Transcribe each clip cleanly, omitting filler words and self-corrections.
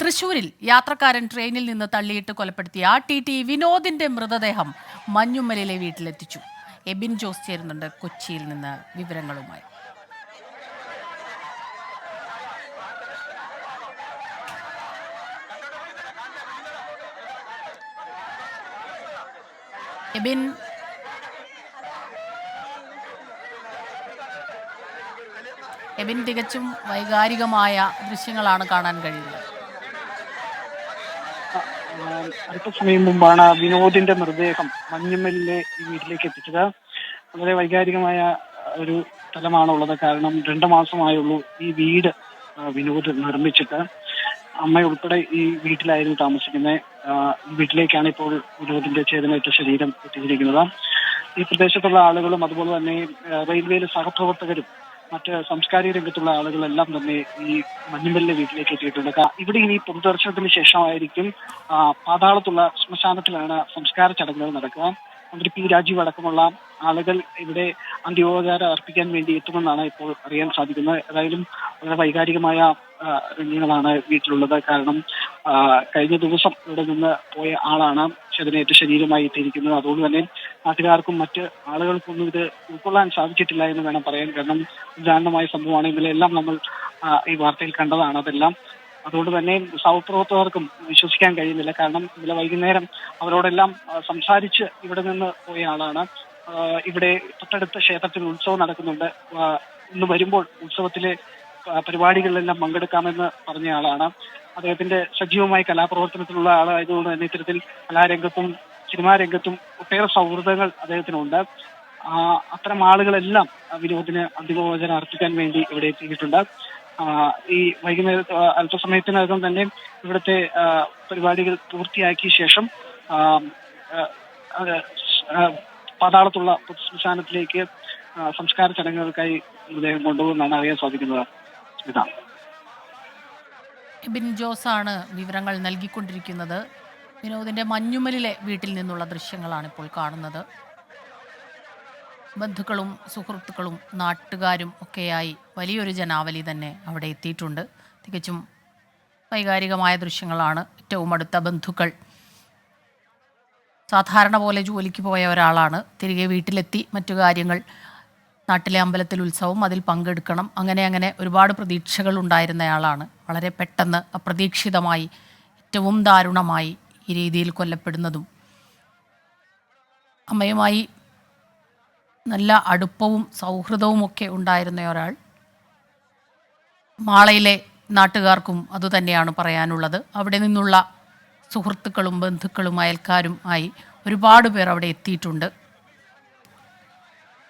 തൃശൂരിൽ യാത്രക്കാരൻ ട്രെയിനിൽ നിന്ന് തള്ളിയിട്ട് കൊലപ്പെടുത്തിയ ടി വിനോദിന്റെ മൃതദേഹം മഞ്ഞുമ്മലിലെ വീട്ടിലെത്തിച്ചു. എബിൻ ജോസ് ചേരുന്നുണ്ട് കൊച്ചിയിൽ നിന്ന് വിവരങ്ങളുമായി. എബിൻ, തികച്ചും വൈകാരികമായ ദൃശ്യങ്ങളാണ് കാണാൻ കഴിയുന്നത്. അല്പസമയം മുമ്പാണ് വിനോദിന്റെ മൃതദേഹം മഞ്ഞുമ്മലിലെ വീട്ടിലേക്ക് എത്തിച്ചത്. വളരെ വൈകാരികമായ ഒരു സ്ഥലമാണുള്ളത്. കാരണം 2 മാസമായുള്ളൂ ഈ വീട് വിനോദ് നിർമ്മിച്ചിട്ട്. അമ്മയുൾപ്പെടെ ഈ വീട്ടിലായിരുന്നു താമസിക്കുന്നത്. വീട്ടിലേക്കാണ് ഇപ്പോൾ വിനോദിന്റെ ചേതനയേറ്റ ശരീരം എത്തിച്ചിരിക്കുന്നത്. ഈ പ്രദേശത്തുള്ള ആളുകളും അതുപോലെ തന്നെ റെയിൽവേയിലെ സഹപ്രവർത്തകരും മറ്റ് സാംസ്കാരിക രംഗത്തുള്ള ആളുകളെല്ലാം തന്നെ ഈ മഞ്ഞുമ്മലിലെ വീട്ടിലേക്ക് എത്തിയിട്ടുണ്ട്. ഇവിടെ ഇനി പൊതുദർശനത്തിന് ശേഷമായിരിക്കും പാതാളത്തുള്ള ശ്മശാനത്തിലാണ് സംസ്കാര ചടങ്ങുകൾ നടക്കുക. മന്ത്രി പി രാജീവ് അടക്കമുള്ള ആളുകൾ ഇവിടെ അന്ത്യോപചാരം അർപ്പിക്കാൻ വേണ്ടി എത്തുമെന്നാണ് ഇപ്പോൾ അറിയാൻ സാധിക്കുന്നത്. ഏതായാലും വളരെ വൈകാരികമായ രംഗങ്ങളാണ് വീട്ടിലുള്ളത്. കാരണം കഴിഞ്ഞ ദിവസം ഇവിടെ നിന്ന് പോയ ആളാണ് ചേതനയേറ്റ ശരീരമായി എത്തിയിരിക്കുന്നത്. അതുകൊണ്ട് തന്നെ നാട്ടുകാർക്കും മറ്റ് ആളുകൾക്കൊന്നും ഇത് ഉൾക്കൊള്ളാൻ സാധിച്ചിട്ടില്ല എന്ന് വേണം പറയാൻ. കാരണം ദാരുണമായ സംഭവമാണ്. ഇതിലെല്ലാം നമ്മൾ ഈ വാർത്തയിൽ കണ്ടതാണ് അതെല്ലാം. അതുകൊണ്ട് തന്നെ സഹപ്രവർത്തകർക്കും വിശ്വസിക്കാൻ കഴിയുന്നില്ല. കാരണം ഇന്നലെ വൈകുന്നേരം അവരോടെല്ലാം സംസാരിച്ച് ഇവിടെ നിന്ന് പോയ ആളാണ്. ഇവിടെ തൊട്ടടുത്ത ക്ഷേത്രത്തിൽ ഉത്സവം നടക്കുന്നുണ്ട്. ഇന്ന് വരുമ്പോൾ ഉത്സവത്തിലെ പരിപാടികളിലെല്ലാം പങ്കെടുക്കാമെന്ന് പറഞ്ഞ ആളാണ്. അദ്ദേഹത്തിന്റെ സജീവമായ കലാപ്രവർത്തനത്തിലുള്ള ആളായതുകൊണ്ട് തന്നെ ഇത്തരത്തിൽ കലാരംഗത്തും സിനിമാ രംഗത്തും ഒട്ടേറെ സൗഹൃദങ്ങൾ അദ്ദേഹത്തിനുണ്ട്. അത്തരം ആളുകളെല്ലാം വിനോദിന് അന്തിമോപചാരം അർപ്പിക്കാൻ വേണ്ടി ഇവിടെ എത്തിയിട്ടുണ്ട്. ഈ വൈകുന്നേരത്ത് അല്പസമയത്തിനകം തന്നെ ഇവിടുത്തെ പരിപാടികൾ പൂർത്തിയാക്കിയ ശേഷം പാതാളത്തുള്ള പൊതുശ്മശാനത്തിലേക്ക് സംസ്കാര ചടങ്ങുകൾക്കായി മൃതദേഹം കൊണ്ടുപോകുമെന്നാണ് അറിയാൻ സാധിക്കുന്നത്. എബിൻ ജോസ് ആണ് വിവരങ്ങൾ നൽകിക്കൊണ്ടിരിക്കുന്നത്. വിനോദിന്റെ മഞ്ഞുമ്മലിലെ വീട്ടിൽ നിന്നുള്ള ദൃശ്യങ്ങളാണ് ഇപ്പോൾ കാണുന്നത്. ബന്ധുക്കളും സുഹൃത്തുക്കളും നാട്ടുകാരും ഒക്കെയായി വലിയൊരു ജനാവലി തന്നെ അവിടെ എത്തിയിട്ടുണ്ട്. തികച്ചും വൈകാരികമായ ദൃശ്യങ്ങളാണ്. ഏറ്റവും അടുത്ത ബന്ധുക്കൾ, സാധാരണ പോലെ ജോലിക്ക് പോയ ഒരാളാണ്, തിരികെ വീട്ടിലെത്തി മറ്റു കാര്യങ്ങൾ, നാട്ടിലെ അമ്പലത്തിൽ ഉത്സവം, അതിൽ പങ്കെടുക്കണം, അങ്ങനെ ഒരുപാട് പ്രതീക്ഷകൾ ഉണ്ടായിരുന്നയാളാണ്. വളരെ പെട്ടെന്ന് അപ്രതീക്ഷിതമായി ഏറ്റവും ദാരുണമായി ഈ രീതിയിൽ കൊല്ലപ്പെടുന്നതും, അമ്മയുമായി നല്ല അടുപ്പവും സൗഹൃദവും ഒക്കെ ഉണ്ടായിരുന്ന ഒരാൾ. മാളയിലെ നാട്ടുകാർക്കും അതുതന്നെയാണ് പറയാനുള്ളത്. അവിടെ നിന്നുള്ള സുഹൃത്തുക്കളും ബന്ധുക്കളും അയൽക്കാരും ആയി ഒരുപാട് പേർ അവിടെ എത്തിയിട്ടുണ്ട്.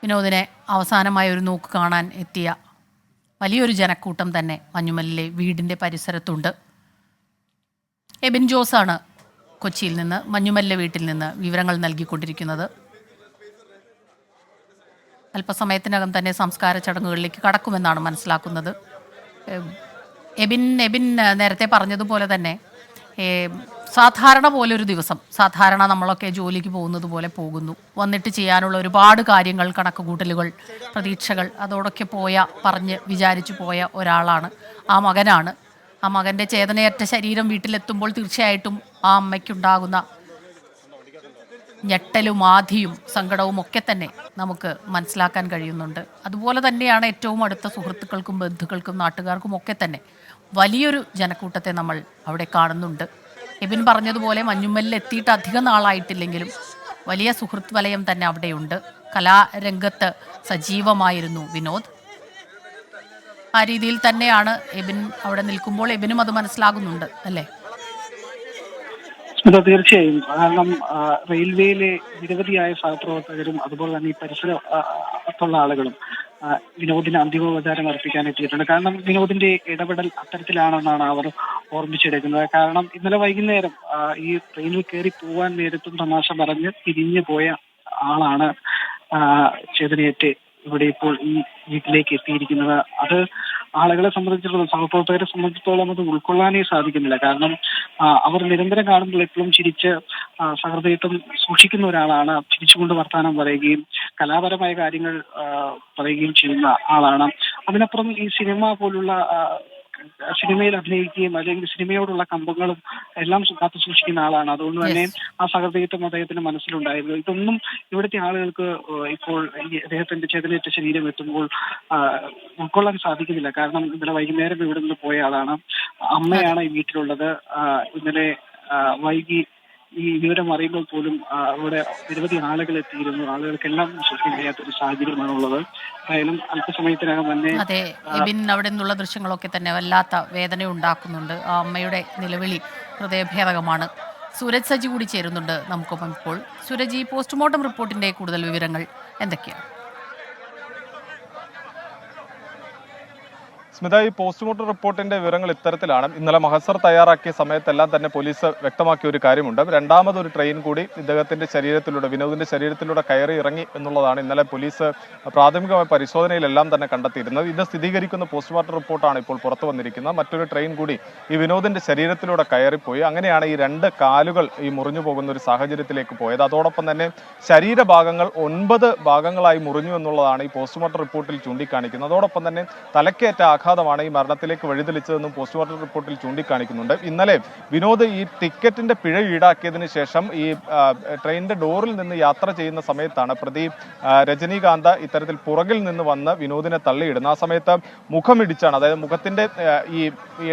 വിനോദിനെ അവസാനമായ ഒരു നോക്ക് കാണാൻ എത്തിയ വലിയൊരു ജനക്കൂട്ടം തന്നെ മഞ്ഞുമ്മലിലെ വീടിൻ്റെ പരിസരത്തുണ്ട്. എബിൻ ജോസാണ് കൊച്ചിയിൽ നിന്ന്, മഞ്ഞുമ്മലിലെ വീട്ടിൽ നിന്ന് വിവരങ്ങൾ നൽകിക്കൊണ്ടിരിക്കുന്നത്. അല്പസമയത്തിനകം തന്നെ സംസ്കാര ചടങ്ങുകളിലേക്ക് കടക്കുമെന്നാണ് മനസ്സിലാക്കുന്നത്. എബിൻ നേരത്തെ പറഞ്ഞതുപോലെ തന്നെ സാധാരണ പോലൊരു ദിവസം, സാധാരണ നമ്മളൊക്കെ ജോലിക്ക് പോകുന്നത് പോലെ പോകുന്നു. വന്നിട്ട് ചെയ്യാനുള്ള ഒരുപാട് കാര്യങ്ങൾ, കണക്കുകൂട്ടലുകൾ, പ്രതീക്ഷകൾ, അതോടൊക്കെ പറഞ്ഞ് വിചാരിച്ചു പോയ ഒരാളാണ്. ആ മകനാണ്. ആ മകൻ്റെ ചേതനയറ്റ ശരീരം വീട്ടിലെത്തുമ്പോൾ തീർച്ചയായിട്ടും ആ അമ്മയ്ക്കുണ്ടാകുന്ന ഞെട്ടലും ആധിയും സങ്കടവും ഒക്കെ തന്നെ നമുക്ക് മനസ്സിലാക്കാൻ കഴിയുന്നുണ്ട്. അതുപോലെ തന്നെയാണ് ഏറ്റവും അടുത്ത സുഹൃത്തുക്കൾക്കും ബന്ധുക്കൾക്കും നാട്ടുകാർക്കും ഒക്കെ തന്നെ വലിയൊരു ജനക്കൂട്ടത്തെ നമ്മൾ അവിടെ കാണുന്നുണ്ട്. എബിൻ പറഞ്ഞതുപോലെ മഞ്ഞുമ്മലിൽ എത്തിയിട്ട് അധികം നാളായിട്ടില്ലെങ്കിലും വലിയ സുഹൃത്ത് വലയം തന്നെ അവിടെയുണ്ട്. കലാരംഗത്ത് സജീവമായിരുന്നു വിനോദ്. ആ രീതിയിൽ തന്നെയാണ് എബിൻ അവിടെ നിൽക്കുമ്പോൾ എബിനും അത് മനസ്സിലാകുന്നുണ്ട് അല്ലേ? തീർച്ചയായും. കാരണം റെയിൽവേയിലെ നിരവധിയായ സഹപ്രവർത്തകരും അതുപോലെ തന്നെ ഈ പരിസരത്തുള്ള ആളുകളും വിനോദിന് അന്തിമോപചാരം അർപ്പിക്കാൻ എത്തിയിട്ടുണ്ട്. കാരണം വിനോദിന്റെ ഇടപെടൽ അത്തരത്തിലാണെന്നാണ് അവർ ഓർമ്മിച്ചെടുക്കുന്നത്. കാരണം ഇന്നലെ വൈകുന്നേരം ഈ ട്രെയിനിൽ കയറി പോവാൻ നേരത്തും തമാശ പറഞ്ഞ് പിരിഞ്ഞു പോയ ആളാണ് ചേതനയേറ്റ് ഇവിടെ ഇപ്പോൾ ഈ വീട്ടിലേക്ക് എത്തിയിരിക്കുന്നത്. അത് ആളുകളെ സംബന്ധിച്ചിടത്തോളം, സഹപ്രവർത്തകരെ സംബന്ധിച്ചിടത്തോളം അത് ഉൾക്കൊള്ളാനേ സാധിക്കുന്നില്ല. കാരണം അവർ നിരന്തരം കാണുമ്പോൾ എപ്പോഴും ചിരിച്ച് സഹൃദയത്വം സൂക്ഷിക്കുന്ന ഒരാളാണ്. ചിരിച്ചുകൊണ്ട് വർത്തമാനം പറയുകയും കലാപരമായ കാര്യങ്ങൾ പറയുകയും ചെയ്യുന്ന ആളാണ്. അതിനപ്പുറം ഈ സിനിമ പോലുള്ള സിനിമയിൽ അഭിനയിക്കുകയും അല്ലെങ്കിൽ സിനിമയോടുള്ള കമ്പങ്ങളും എല്ലാം കാത്തു സൂക്ഷിക്കുന്ന ആളാണ്. അതുകൊണ്ട് തന്നെ ആ സഹൃദയത്വം അദ്ദേഹത്തിന്റെ മനസ്സിലുണ്ടായിരുന്നു. ഇതൊന്നും ഇവിടുത്തെ ആളുകൾക്ക് ഇപ്പോൾ ഈ അദ്ദേഹത്തിന്റെ ചേതനേറ്റ ശരീരം എത്തുമ്പോൾ ഉൾക്കൊള്ളാൻ സാധിക്കുന്നില്ല. കാരണം ഇന്നലെ വൈകുന്നേരം ഇവിടെ നിന്ന് പോയ ആളാണ്. അമ്മയാണ് ഈ വീട്ടിലുള്ളത്. ഇന്നലെ വൈകി ഈ വിവരം അറിയുമ്പോൾ പോലും അവിടെ നിരവധി ആളുകൾ എത്തിയിരുന്നു. ആളുകൾക്കെല്ലാം വിശ്വസിക്കാൻ കഴിയാത്ത ഒരു സാഹചര്യമാണുള്ളത്. എന്തായാലും അല്പസമയത്തിനകം തന്നെ അതെ, എബിൻ, അവിടെ നിന്നുള്ള ദൃശ്യങ്ങളൊക്കെ തന്നെ വല്ലാത്ത വേദന ഉണ്ടാക്കുന്നുണ്ട്. ആ അമ്മയുടെ നിലവിളി ഹൃദയഭേദകമാണ്. സൂരജ് സജി കൂടി ചേരുന്നുണ്ട് നമുക്കൊപ്പം ഇപ്പോൾ. സൂരജ്, ഈ പോസ്റ്റ്മോർട്ടം റിപ്പോർട്ടിന്റെ കൂടുതൽ വിവരങ്ങൾ എന്തൊക്കെയാണ്? സ്മിത, ഈ പോസ്റ്റ്മോർട്ടം റിപ്പോർട്ടിന്റെ വിവരങ്ങൾ ഇത്തരത്തിലാണ്. ഇന്നലെ മഹസർ തയ്യാറാക്കിയ സമയത്തെല്ലാം തന്നെ പോലീസ് വ്യക്തമാക്കിയ ഒരു കാര്യമുണ്ട്. രണ്ടാമതൊരു ട്രെയിൻ കൂടി ഇദ്ദേഹത്തിന്റെ ശരീരത്തിലൂടെ, വിനോദിന്റെ ശരീരത്തിലൂടെ കയറി ഇറങ്ങി എന്നുള്ളതാണ് ഇന്നലെ പോലീസ് പ്രാഥമികമായ പരിശോധനയിലെല്ലാം തന്നെ കണ്ടെത്തിയിരുന്നത്. ഇത് സ്ഥിരീകരിക്കുന്ന പോസ്റ്റ്മോർട്ടം റിപ്പോർട്ടാണ് ഇപ്പോൾ പുറത്തു വന്നിരിക്കുന്നത്. മറ്റൊരു ട്രെയിൻ കൂടി ഈ വിനോദിന്റെ ശരീരത്തിലൂടെ കയറിപ്പോയി. അങ്ങനെയാണ് ഈ രണ്ട് കാലുകൾ ഈ മുറിഞ്ഞു പോകുന്ന ഒരു സാഹചര്യത്തിലേക്ക് പോയത്. അതോടൊപ്പം തന്നെ ശരീരഭാഗങ്ങൾ 9 ഭാഗങ്ങളായി മുറിഞ്ഞു എന്നുള്ളതാണ് ഈ പോസ്റ്റ്മോർട്ടം റിപ്പോർട്ടിൽ ചൂണ്ടിക്കാണിക്കുന്നത്. അതോടൊപ്പം തന്നെ തലക്കേറ്റ ആഘാതമാണ് ഈ മരണത്തിലേക്ക് വഴിതെളിച്ചതെന്നും പോസ്റ്റ്മോർട്ടം റിപ്പോർട്ടിൽ ചൂണ്ടിക്കാണിക്കുന്നുണ്ട്. ഇന്നലെ വിനോദ് ഈ ടിക്കറ്റിന്റെ പിഴ ഈടാക്കിയതിനു ശേഷം ഈ ട്രെയിനിന്റെ ഡോറിൽ നിന്ന് യാത്ര ചെയ്യുന്ന സമയത്താണ് പ്രതി രജനീകാന്ത് ഇത്തരത്തിൽ പുറകിൽ നിന്ന് വന്ന് വിനോദിനെ തള്ളിയിടുന്നത്. ആ സമയത്ത് മുഖമിടിച്ചാണ്, അതായത് മുഖത്തിന്റെ ഈ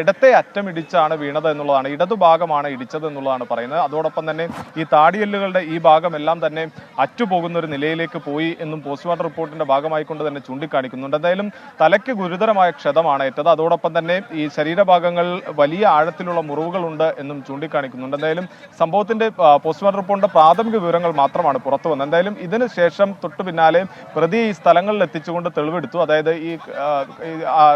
ഇടത്തെ അറ്റം ഇടിച്ചാണ് വീണത് എന്നുള്ളതാണ്, ഇടതുഭാഗമാണ് ഇടിച്ചത് എന്നുള്ളതാണ് പറയുന്നത്. അതോടൊപ്പം തന്നെ ഈ താടിയെല്ലുകളുടെ ഈ ഭാഗമെല്ലാം തന്നെ അറ്റുപോകുന്ന ഒരു നിലയിലേക്ക് പോയി എന്നും പോസ്റ്റ്മോർട്ടം റിപ്പോർട്ടിന്റെ ഭാഗമായിക്കൊണ്ട് തന്നെ ചൂണ്ടിക്കാണിക്കുന്നുണ്ട്. എന്തായാലും തലയ്ക്ക് ഗുരുതരമായ ക്ഷതമാണ് ഏറ്റത്. അതോടൊപ്പം തന്നെ ഈ ശരീരഭാഗങ്ങൾ വലിയ ആഴത്തിലുള്ള മുറിവുകളുണ്ട് എന്നും ചൂണ്ടിക്കാണിക്കുന്നുണ്ട്. എന്തായാലും സംഭവത്തിന്റെ പോസ്റ്റ്മോർട്ടം റിപ്പോർട്ടിന്റെ പ്രാഥമിക വിവരങ്ങൾ മാത്രമാണ് പുറത്തു വന്നത്. എന്തായാലും ഇതിന് ശേഷം തൊട്ടു പിന്നാലെ പ്രതി ഈ സ്ഥലങ്ങളിൽ എത്തിച്ചുകൊണ്ട് തെളിവെടുത്തു. അതായത് ഈ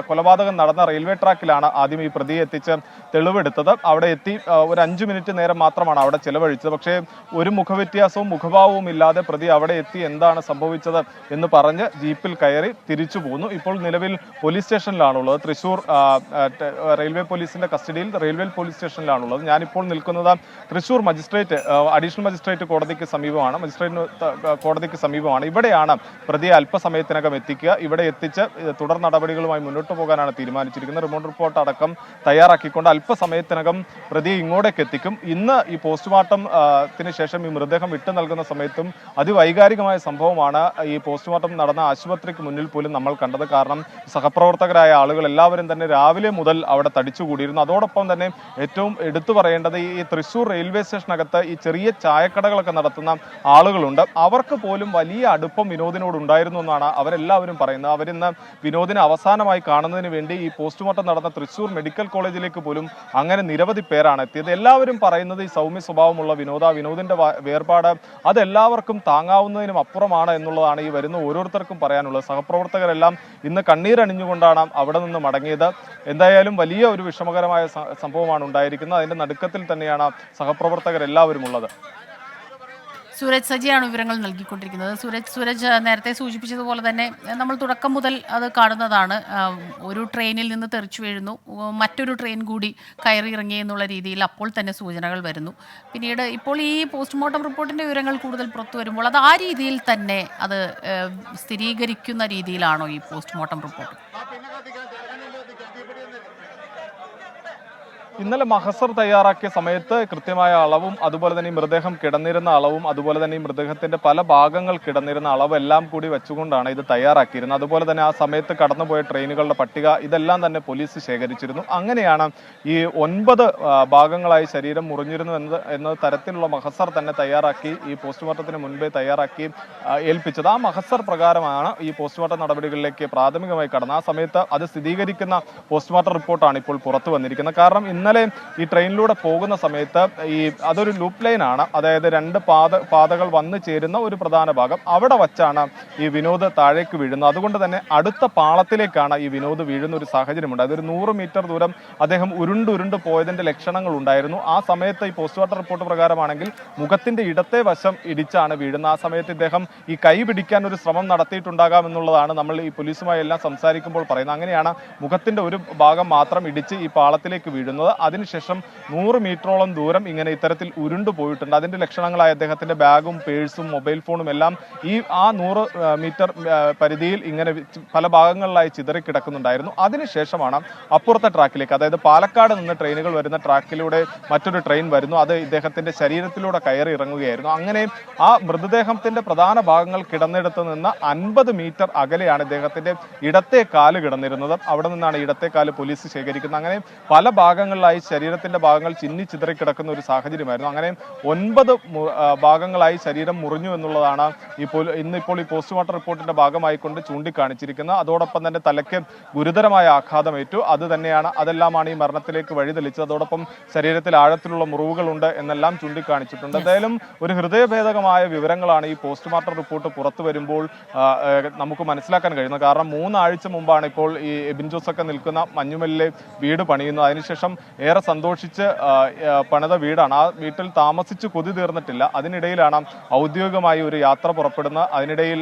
കൊലപാതകം നടന്ന റെയിൽവേ ട്രാക്കിലാണ് ആദ്യം ഈ പ്രതിയെ എത്തിച്ച് തെളിവെടുത്തത്. അവിടെ എത്തി ഒരു 5 മിനിറ്റ് നേരം മാത്രമാണ് അവിടെ ചെലവഴിച്ചത്. പക്ഷേ ഒരു മുഖവ്യത്യാസവും മുഖഭാവവും ഇല്ലാതെ പ്രതി അവിടെ എത്തി എന്താണ് സംഭവിച്ചത് എന്ന് പറഞ്ഞ് ജീപ്പിൽ കയറി തിരിച്ചു പോന്നു. ഇപ്പോൾ നിലവിൽ പോലീസ് സ്റ്റേഷനിലാണുള്ളത്. തൃശൂർ റെയിൽവേ പോലീസിന്റെ കസ്റ്റഡിയിൽ റെയിൽവേ പോലീസ് സ്റ്റേഷനിലാണുള്ളത്. ഞാനിപ്പോൾ നിൽക്കുന്നത് തൃശൂർ മജിസ്ട്രേറ്റ് അഡീഷണൽ മജിസ്ട്രേറ്റ് കോടതിക്ക് സമീപമാണ്. ഇവിടെയാണ് പ്രതിയെ അല്പസമയത്തിനകം എത്തിക്കുക. ഇവിടെ എത്തിച്ച് തുടർ നടപടികളുമായി മുന്നോട്ട് പോകാനാണ് തീരുമാനിച്ചിരിക്കുന്നത്. റിമോട്ട് റിപ്പോർട്ട് അടക്കം തയ്യാറാക്കിക്കൊണ്ട് അല്പസമയത്തിനകം പ്രതിയെ ഇങ്ങോട്ടേക്ക് എത്തിക്കും. ഇന്ന് ഈ പോസ്റ്റ്മോർട്ടത്തിന് ശേഷം ഈ മൃതദേഹം വിട്ടു നൽകുന്ന സമയത്തും അതിവൈകാരികമായ സംഭവമാണ് ഈ പോസ്റ്റ്മോർട്ടം നടന്ന ആശുപത്രിക്ക് മുന്നിൽ പോലും നമ്മൾ കണ്ടത്. കാരണം സഹപ്രവർത്തകരായ ആളുകൾ എല്ലാവരും തന്നെ രാവിലെ മുതൽ അവിടെ തടിച്ചുകൂടിയിരുന്നു. അതോടൊപ്പം തന്നെ ഏറ്റവും എടുത്തു പറയേണ്ടത് ഈ തൃശൂർ റെയിൽവേ സ്റ്റേഷനകത്ത് ഈ ചെറിയ ചായക്കടകളൊക്കെ നടത്തുന്ന ആളുകളുണ്ട്. അവർക്ക് പോലും വലിയ അടുപ്പം വിനോദിനോട് ഉണ്ടായിരുന്നു എന്നാണ് അവരെല്ലാവരും പറയുന്നത്. അവരിന്ന് വിനോദിനെ അവസാനമായി കാണുന്നതിന് വേണ്ടി ഈ പോസ്റ്റ്മോർട്ടം നടന്ന തൃശൂർ മെഡിക്കൽ കോളേജിലേക്ക് പോലും അങ്ങനെ നിരവധി പേരാണ് എത്തിയത്. എല്ലാവരും പറയുന്നത് ഈ സൗമ്യ സ്വഭാവമുള്ള വിനോദിന്റെ വേർപാട് അതെല്ലാവർക്കും താങ്ങാവുന്നതിനും അപ്പുറമാണ് എന്നുള്ളതാണ് ഈ വരുന്ന ഓരോരുത്തർക്കും പറയാനുള്ളത്. സഹപ്രവർത്തകരെല്ലാം ഇന്ന് കണ്ണീരണിഞ്ഞുകൊണ്ടാണ് അവിടെ നിന്ന് മടങ്ങിയത്. എന്തായാലും വലിയ ഒരു വിഷമകരമായ സംഭവമാണ് ഉണ്ടായിരിക്കുന്നത്. അതിന്റെ നടുക്കത്തിൽ തന്നെയാണ് സഹപ്രവർത്തകരെല്ലാവരും ഉള്ളത്. സൂരജ് സജിയാണ് വിവരങ്ങൾ നൽകിക്കൊണ്ടിരിക്കുന്നത്. സൂരജ് നേരത്തെ സൂചിപ്പിച്ചതുപോലെ തന്നെ നമ്മൾ തുടക്കം മുതൽ അത് കാണുന്നതാണ്. ഒരു ട്രെയിനിൽ നിന്ന് തെറിച്ചു വീഴുന്നു, മറ്റൊരു ട്രെയിൻ കൂടി കയറി ഇറങ്ങി എന്നുള്ള രീതിയിൽ അപ്പോൾ തന്നെ സൂചനകൾ വരുന്നു. പിന്നീട് ഇപ്പോൾ ഈ പോസ്റ്റ്മോർട്ടം റിപ്പോർട്ടിൻ്റെ വിവരങ്ങൾ കൂടുതൽ പുറത്തു വരുമ്പോൾ അത് ആ രീതിയിൽ തന്നെ അത് സ്ഥിരീകരിക്കുന്ന രീതിയിലാണോ ഈ പോസ്റ്റ്മോർട്ടം റിപ്പോർട്ട്? ഇന്നലെ മഹസർ തയ്യാറാക്കിയ സമയത്ത് കൃത്യമായ അളവും അതുപോലെ തന്നെ ഈ മൃതദേഹം കിടന്നിരുന്ന അളവും അതുപോലെ തന്നെ ഈ മൃതദേഹത്തിന്റെ പല ഭാഗങ്ങൾ കിടന്നിരുന്ന അളവെല്ലാം കൂടി വെച്ചുകൊണ്ടാണ് ഇത് തയ്യാറാക്കിയിരുന്നത്. അതുപോലെ തന്നെ ആ സമയത്ത് കടന്നുപോയ ട്രെയിനുകളുടെ പട്ടിക ഇതെല്ലാം തന്നെ പോലീസ് ശേഖരിച്ചിരുന്നു. അങ്ങനെയാണ് ഈ 9 ഭാഗങ്ങളായി ശരീരം മുറിഞ്ഞിരുന്നു എന്ന തരത്തിലുള്ള മഹസർ തന്നെ തയ്യാറാക്കി ഈ പോസ്റ്റ്മോർട്ടത്തിന് മുൻപേ തയ്യാറാക്കി ഏൽപ്പിച്ചത്. ആ മഹസർ പ്രകാരമാണ് ഈ പോസ്റ്റ്മോർട്ടം നടപടികളിലേക്ക് പ്രാഥമികമായി കടന്നത്. ആ സമയത്ത് അത് സ്ഥിരീകരിക്കുന്ന പോസ്റ്റ്മോർട്ടം റിപ്പോർട്ടാണ് ഇപ്പോൾ പുറത്തു വന്നിരിക്കുന്നത്. കാരണം ഇന്നലെ ഈ ട്രെയിനിലൂടെ പോകുന്ന സമയത്ത് അതൊരു ലൂപ്പ് ലൈൻ ആണ്, അതായത് 2 പാതകൾ വന്നു ചേരുന്ന ഒരു പ്രധാന ഭാഗം. അവിടെ വച്ചാണ് ഈ വിനോദ് താഴേക്ക് വീഴുന്നത്. അതുകൊണ്ട് തന്നെ അടുത്ത പാളത്തിലേക്കാണ് ഈ വിനോദ് വീഴുന്ന ഒരു സാഹചര്യമുണ്ട്. അതൊരു 100 മീറ്റർ ദൂരം അദ്ദേഹം ഉരുണ്ട് പോയതിന്റെ ലക്ഷണങ്ങൾ ഉണ്ടായിരുന്നു. ആ സമയത്ത് ഈ പോസ്റ്റ്മോർട്ടം റിപ്പോർട്ട് പ്രകാരമാണെങ്കിൽ മുഖത്തിന്റെ ഇടത്തെ വശം ഇടിച്ചാണ് വീഴുന്നത്. ആ സമയത്ത് ഇദ്ദേഹം ഈ കൈ പിടിക്കാൻ ഒരു ശ്രമം നടത്തിയിട്ടുണ്ടാകാം എന്നുള്ളതാണ് നമ്മൾ ഈ പോലീസുമായി എല്ലാം സംസാരിക്കുമ്പോൾ പറയുന്നത്. അങ്ങനെയാണ് മുഖത്തിന്റെ ഒരു ഭാഗം മാത്രം ഇടിച്ച് ഈ പാളത്തിലേക്ക് വീഴുന്നത്. അതിനുശേഷം 100 മീറ്ററോളം ദൂരം ഇങ്ങനെ ഇത്തരത്തിൽ ഉരുണ്ടു പോയിട്ടുണ്ട്. അതിന്റെ ലക്ഷണങ്ങളായ അദ്ദേഹത്തിന്റെ ബാഗും പേഴ്സും മൊബൈൽ ഫോണും എല്ലാം ആ 100 മീറ്റർ പരിധിയിൽ ഇങ്ങനെ പല ഭാഗങ്ങളിലായി ചിതറിക്കിടക്കുന്നുണ്ടായിരുന്നു. അതിനുശേഷമാണ് അപ്പുറത്തെ ട്രാക്കിലേക്ക്, അതായത് പാലക്കാട് നിന്ന് ട്രെയിനുകൾ വരുന്ന ട്രാക്കിലൂടെ മറ്റൊരു ട്രെയിൻ വരുന്നു. അത് ഇദ്ദേഹത്തിന്റെ ശരീരത്തിലൂടെ കയറി ഇറങ്ങുകയായിരുന്നു. അങ്ങനെ ആ മൃതദേഹത്തിന്റെ പ്രധാന ഭാഗങ്ങൾ കിടന്നിടത്ത് നിന്ന് 50 മീറ്റർ അകലെയാണ് ഇദ്ദേഹത്തിന്റെ ഇടത്തെ കാല് കിടന്നിരുന്നത്. അവിടെ നിന്നാണ് ഇടത്തെ കാല് പോലീസ് ശേഖരിക്കുന്നത്. അങ്ങനെ പല ഭാഗങ്ങളിലായി ശരീരത്തിന്റെ ഭാഗങ്ങൾ ചിന്നി ചിതറിക്കിടക്കുന്ന ഒരു സാഹചര്യമായിരുന്നു. അങ്ങനെ 9 ഭാഗങ്ങളായി ശരീരം മുറിഞ്ഞു എന്നുള്ളതാണ് ഇന്നിപ്പോൾ ഈ പോസ്റ്റ്മോർട്ടം റിപ്പോർട്ടിന്റെ ഭാഗമായിക്കൊണ്ട് ചൂണ്ടിക്കാണിച്ചിരിക്കുന്നത്. അതോടൊപ്പം തന്നെ തലയ്ക്ക് ഗുരുതരമായ ആഘാതമേറ്റു. അതെല്ലാമാണ് ഈ മരണത്തിലേക്ക് വഴിതെളിച്ചത്. അതോടൊപ്പം ശരീരത്തിൽ ആഴത്തിലുള്ള മുറിവുകളുണ്ട് എന്നെല്ലാം ചൂണ്ടിക്കാണിച്ചിട്ടുണ്ട്. എന്തായാലും ഒരു ഹൃദയഭേദകമായ വിവരങ്ങളാണ് ഈ പോസ്റ്റ്മോർട്ടം റിപ്പോർട്ട് പുറത്തു വരുമ്പോൾ നമുക്ക് മനസ്സിലാക്കാൻ കഴിയുന്നത്. കാരണം 3 ആഴ്ച മുമ്പാണ് ഇപ്പോൾ ഈ എബിൻ ജോസ് ഒക്കെ നിൽക്കുന്ന മഞ്ഞുമല്ലിലെ വീട് പണിയുന്നത്. അതിനുശേഷം ഏറെ സന്തോഷിച്ച് പണിത വീടാണ്. ആ വീട്ടിൽ താമസിച്ച് കൊതി തീർന്നിട്ടില്ല. അതിനിടയിലാണ് ഔദ്യോഗികമായി ഒരു യാത്ര പുറപ്പെടുന്നത്. അതിനിടയിൽ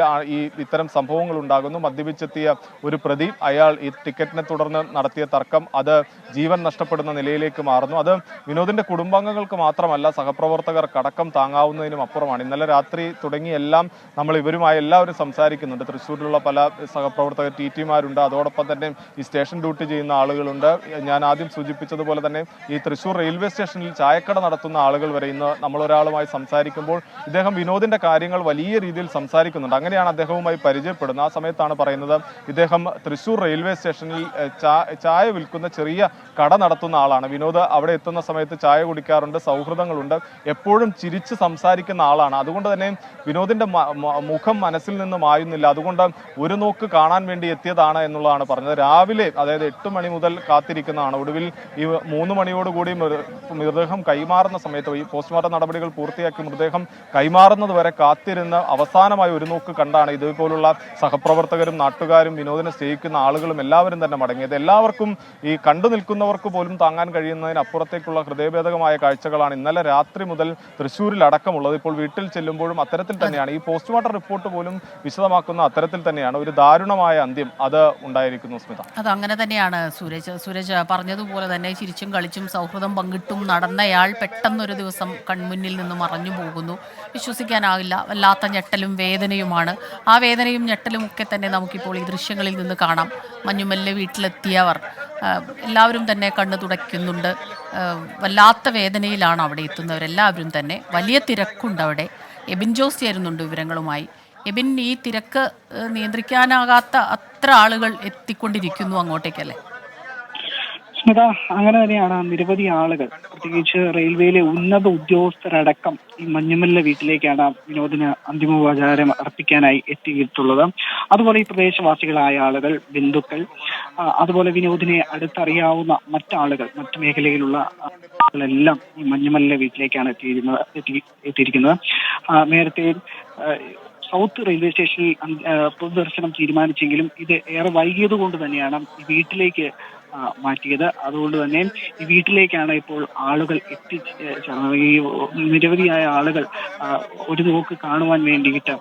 ഇത്തരം സംഭവങ്ങൾ ഉണ്ടാകുന്നു. മദ്യപിച്ചെത്തിയ ഒരു പ്രതി, അയാൾ ഈ ടിക്കറ്റിനെ തുടർന്ന് നടത്തിയ തർക്കം അത് ജീവൻ നഷ്ടപ്പെടുന്ന നിലയിലേക്ക് മാറുന്നു. അത് വിനോദിന്റെ കുടുംബാംഗങ്ങൾക്ക് മാത്രമല്ല, സഹപ്രവർത്തകർക്കടക്കം താങ്ങാവുന്നതിനും അപ്പുറമാണ്. ഇന്നലെ രാത്രി തുടങ്ങി എല്ലാം നമ്മൾ ഇവരുമായി എല്ലാവരും സംസാരിക്കുന്നുണ്ട്. തൃശ്ശൂരിലുള്ള പല സഹപ്രവർത്തകർ ടി.ടിമാരുണ്ട്. അതോടൊപ്പം തന്നെ ഈ സ്റ്റേഷൻ ഡ്യൂട്ടി ചെയ്യുന്ന ആളുകളുണ്ട്. ഞാൻ ആദ്യം സൂചിപ്പിച്ചതുപോലെ തന്നെ ഈ തൃശ്ശൂർ റെയിൽവേ സ്റ്റേഷനിൽ ചായക്കട നടത്തുന്ന ആളുകൾ വരെ ഇന്ന് നമ്മളൊരാളുമായി സംസാരിക്കുമ്പോൾ ഇദ്ദേഹം വിനോദിന്റെ കാര്യങ്ങൾ വലിയ രീതിയിൽ സംസാരിക്കുന്നുണ്ട്. അങ്ങനെയാണ് അദ്ദേഹവുമായി പരിചയപ്പെടുന്നത്. ആ സമയത്താണ് പറയുന്നത് ഇദ്ദേഹം തൃശ്ശൂർ റെയിൽവേ സ്റ്റേഷനിൽ ചായ വിൽക്കുന്ന ചെറിയ കട നടത്തുന്ന ആളാണ്. വിനോദ് അവിടെ എത്തുന്ന സമയത്ത് ചായ കുടിക്കാറുണ്ട്, സൗഹൃദങ്ങളുണ്ട്, എപ്പോഴും ചിരിച്ച് സംസാരിക്കുന്ന ആളാണ്. അതുകൊണ്ട് തന്നെ വിനോദിന്റെ മുഖം മനസ്സിൽ നിന്ന് മായുന്നില്ല. അതുകൊണ്ട് ഒരു നോക്ക് കാണാൻ വേണ്ടി എത്തിയതാണ് എന്നുള്ളതാണ് പറഞ്ഞത്. രാവിലെ, അതായത് 8 മണി മുതൽ കാത്തിരിക്കുന്നതാണ്. ഒടുവിൽ ഈ 3 മണിയോടുകൂടി മൃതദേഹം കൈമാറുന്ന സമയത്ത്, ഈ പോസ്റ്റ്മോർട്ടം നടപടികൾ പൂർത്തിയാക്കി മൃതദേഹം കൈമാറുന്നത് വരെ കാത്തിരുന്ന് അവസാനമായി ഒരു നോക്ക് കണ്ടാണ് ഇതുപോലുള്ള സഹപ്രവർത്തകരും നാട്ടുകാരും വിനോദിനെ സ്നേഹിക്കുന്ന ആളുകളും എല്ലാവരും തന്നെ മടങ്ങിയത്. എല്ലാവർക്കും ഈ കണ്ടു നിൽക്കുന്നവർക്ക് പോലും താങ്ങാൻ കഴിയുന്നതിനപ്പുറത്തേക്കുള്ള ഹൃദയഭേദകമായ കാഴ്ചകളാണ് ഇന്നലെ രാത്രി മുതൽ തൃശ്ശൂരിൽ അടക്കമുള്ളത്. ഇപ്പോൾ വീട്ടിൽ ചെല്ലുമ്പോഴും അത്തരത്തിൽ തന്നെയാണ്. ഈ പോസ്റ്റ്മോർട്ടം റിപ്പോർട്ട് പോലും വിശദമാക്കുന്ന അത്തരത്തിൽ തന്നെയാണ്. ഒരു ദാരുണമായ അന്ത്യം അത് ഉണ്ടായിരിക്കുന്നു. സ്മിത, അത് അങ്ങനെ തന്നെയാണ്. സൂരജ് പറഞ്ഞതുപോലെ തന്നെ ചിരിച്ചും കളിച്ചും സൗഹൃദം പങ്കിട്ടും നടന്നയാൾ പെട്ടെന്നൊരു ദിവസം കൺമുന്നിൽ നിന്ന് മറഞ്ഞു പോകുന്നു. വിശ്വസിക്കാനാവില്ല. വല്ലാത്ത ഞെട്ടലും വേദനയുമാണ്. ആ വേദനയും ഞെട്ടലും ഒക്കെ തന്നെ നമുക്കിപ്പോൾ ഈ ദൃശ്യങ്ങളിൽ നിന്ന് കാണാം. മഞ്ഞുമല്ലിലെ വീട്ടിലെത്തിയവർ എല്ലാവരും തന്നെ കണ്ണു തുടയ്ക്കുന്നുണ്ട്. വല്ലാത്ത വേദനയിലാണ് അവിടെ എത്തുന്നവരെല്ലാവരും തന്നെ. വലിയ തിരക്കുണ്ട് അവിടെ. എബിൻ ജോസ് ചേരുന്നുണ്ട് വിവരങ്ങളുമായി. എബിൻ, ഈ തിരക്ക് നിയന്ത്രിക്കാനാകാത്ത അത്ര ആളുകൾ എത്തിക്കൊണ്ടിരിക്കുന്നു അങ്ങോട്ടേക്കല്ലേ? സ്മിത, അങ്ങനെ തന്നെയാണ്. നിരവധി ആളുകൾ, പ്രത്യേകിച്ച് റെയിൽവേയിലെ ഉന്നത ഉദ്യോഗസ്ഥരടക്കം ഈ മഞ്ഞുമല്ലിലെ വീട്ടിലേക്കാണ് വിനോദിന് അന്തിമോപചാരം അർപ്പിക്കാനായി എത്തിയിട്ടുള്ളത്. അതുപോലെ ഈ പ്രദേശവാസികളായ ആളുകൾ, ബന്ധുക്കൾ, അതുപോലെ വിനോദിനെ അടുത്തറിയാവുന്ന മറ്റാളുകൾ, മറ്റു മേഖലയിലുള്ള ആളുകളെല്ലാം ഈ മഞ്ഞുമല്ലിലെ വീട്ടിലേക്കാണ് എത്തിയിരിക്കുന്നത്. നേരത്തെ സൗത്ത് റെയിൽവേ സ്റ്റേഷനിൽ പൊതുദർശനം തീരുമാനിച്ചെങ്കിലും ഇത് ഏറെ വൈകിയത് കൊണ്ട് തന്നെയാണ് ഈ വീട്ടിലേക്ക് മാറ്റിയത്. അതുകൊണ്ട് തന്നെ ഈ വീട്ടിലേക്കാണ് ഇപ്പോൾ ആളുകൾ എത്തിച്ചേർന്നത്. ഈ നിരവധിയായ ആളുകൾ ഒരു നോക്ക് കാണുവാൻ വേണ്ടിയിട്ട്,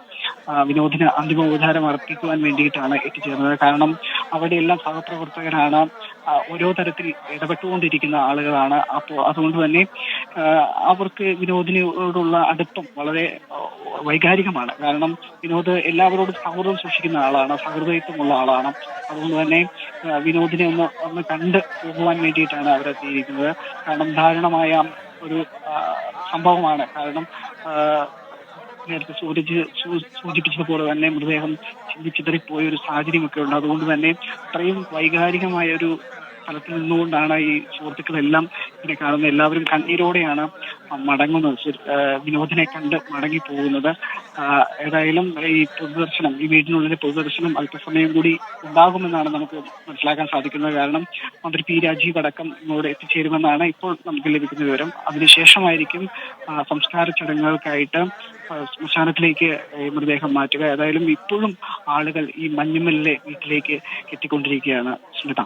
വിനോദിന് അന്തിമോപചാരം അർപ്പിക്കുവാൻ വേണ്ടിയിട്ടാണ് എത്തിച്ചേർന്നത്. കാരണം അവിടെയെല്ലാം സഹപ്രവർത്തകരാണ്, ഓരോ തരത്തിൽ ഇടപെട്ടുകൊണ്ടിരിക്കുന്ന ആളുകളാണ്. അപ്പോൾ അതുകൊണ്ട് തന്നെ അവർക്ക് വിനോദിനോടുള്ള അടുപ്പം വളരെ വൈകാരികമാണ്. കാരണം വിനോദ് എല്ലാവരോടും സൗഹൃദം സൂക്ഷിക്കുന്ന ആളാണ്, സഹൃദയത്വമുള്ള ആളാണ്. അതുകൊണ്ട് തന്നെ വിനോദിനെ ഒന്ന് കണ്ട് പോകുവാൻ വേണ്ടിയിട്ടാണ് അവരെത്തിയിരിക്കുന്നത്. കാരണം ദാരുണമായ ഒരു സംഭവമാണ്. കാരണം നേരത്തെ സൂചിപ്പിച്ചതുപോലെ തന്നെ മൃതദേഹം ചിതറിപ്പോയ ഒരു സാഹചര്യമൊക്കെ ഉണ്ട്. അതുകൊണ്ട് തന്നെ അത്രയും വൈകാരികമായ ഒരു സ്ഥലത്ത് നിന്നുകൊണ്ടാണ് ഈ സുഹൃത്തുക്കളെല്ലാം ഇതിനെ കാണുന്നത്. എല്ലാവരും കണ്ണീരോടെയാണ് മടങ്ങുന്നത്, വിനോദിനെ കണ്ട് മടങ്ങി പോകുന്നത്. ഏതായാലും ഈ പൊതുദർശനം, ഈ വീടിനുള്ളിലെ പൊതുദർശനം അല്പസമയം കൂടി ഉണ്ടാകുമെന്നാണ് നമുക്ക് മനസ്സിലാക്കാൻ സാധിക്കുന്നത്. കാരണം മന്ത്രി പി രാജീവ് അടക്കം ഇങ്ങോട്ട് എത്തിച്ചേരുമെന്നാണ് ഇപ്പോൾ നമുക്ക് ലഭിക്കുന്ന വിവരം. അതിനുശേഷമായിരിക്കും സംസ്കാര ചടങ്ങുകൾക്കായിട്ട് ശ്മശാനത്തിലേക്ക് മൃതദേഹം മാറ്റുക. ഏതായാലും ഇപ്പോഴും ആളുകൾ ഈ മഞ്ഞുമല്ലിലെ വീട്ടിലേക്ക് എത്തിക്കൊണ്ടിരിക്കുകയാണ്. സ്മിത,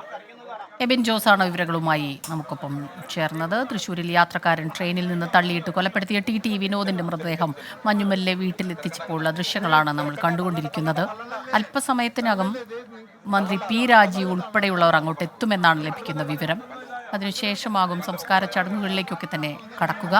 എബിൻ ജോസാണ് വിവരങ്ങളുമായി നമുക്കൊപ്പം ചേർന്നത്. തൃശ്ശൂരിൽ യാത്രക്കാരൻ ട്രെയിനിൽ നിന്ന് തള്ളിയിട്ട് കൊലപ്പെടുത്തിയ ടി വിനോദിന്റെ മൃതദേഹം മഞ്ഞുമല്ലിലെ വീട്ടിലെത്തിച്ചപ്പോഴുള്ള ദൃശ്യങ്ങളാണ് നമ്മൾ കണ്ടുകൊണ്ടിരിക്കുന്നത്. അല്പസമയത്തിനകം മന്ത്രി പി രാജീവ് ഉൾപ്പെടെയുള്ളവർ അങ്ങോട്ട് എത്തുമെന്നാണ് ലഭിക്കുന്ന വിവരം. അതിനുശേഷമാകും സംസ്കാര ചടങ്ങുകളിലേക്കൊക്കെ തന്നെ കടക്കുക.